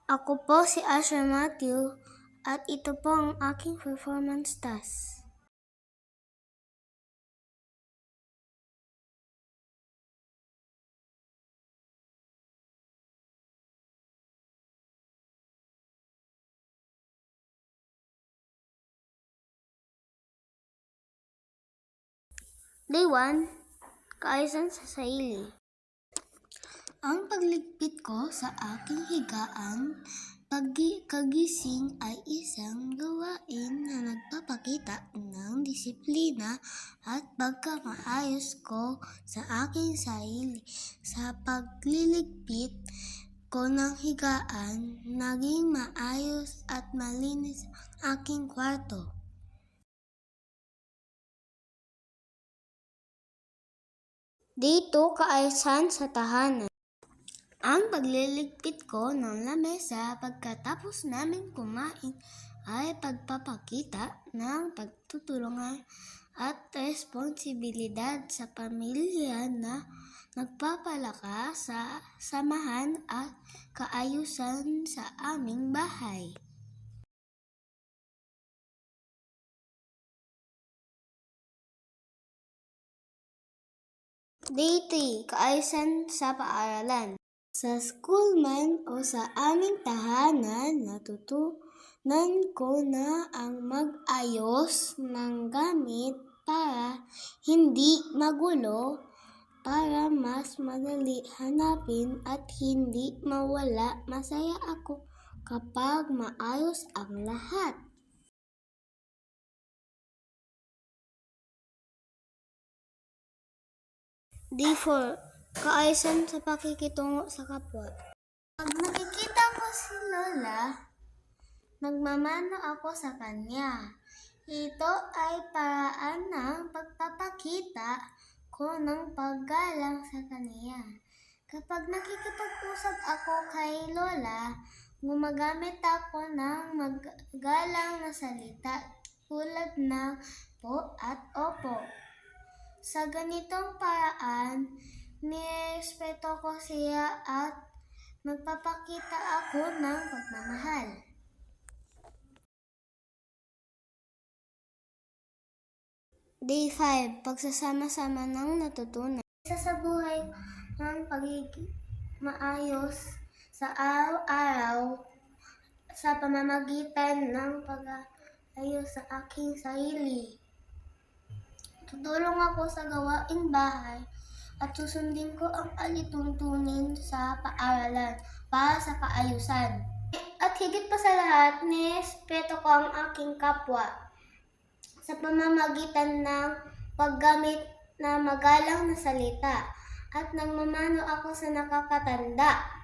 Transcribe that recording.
Ako po si Asher Matthew at ito po ang aking performance task. Day 1, kaayusan sa sarili. Ang pagligpit ko sa aking higaan, pagkagising ay isang gawain na nagpapakita ng disiplina at pagkamaayos ko sa aking sarili. Sa pagliligpit ko ng higaan, naging maayos at malinis ang aking kwarto. Dito kaayusan sa tahanan. Ang pagliligpit ko ng lamesa pagkatapos namin kumain ay pagpapakita ng pagtutulungan at responsibilidad sa pamilya na nagpapalakas sa samahan at kaayusan sa aming bahay. Day 3, kaayusan sa paaralan. Sa school man o sa aming tahanan, natutunan ko na ang mag-ayos ng gamit para hindi magulo, para mas madali hanapin at hindi mawala. Masaya ako kapag maayos ang lahat. Day 4, kaayusan sa pakikitungo sa kapwa. Pag nakikita ko si Lola, nagmamano ako sa kanya. Ito ay paraan ng pagpapakita ko ng paggalang sa kanya. Kapag nakikipag-usap ako kay Lola, gumagamit ako ng magalang na salita tulad ng po at opo. Sa ganitong paraan, nirespeto ko siya at nagpapakita ako ng pagmamahal. Day 5, pagsasama-sama ng natutunan. Isa sa buhay ng pagiging maayos sa araw-araw sa pamamagitan ng pag-ayos sa aking sarili. Tutulong ako sa gawaing bahay at susundin ko ang alituntunin sa paaralan para sa kaayusan. At higit pa sa lahat, nirespeto ko ang aking kapwa sa pamamagitan ng paggamit na magalang na salita at nagmamano ako sa nakakatanda.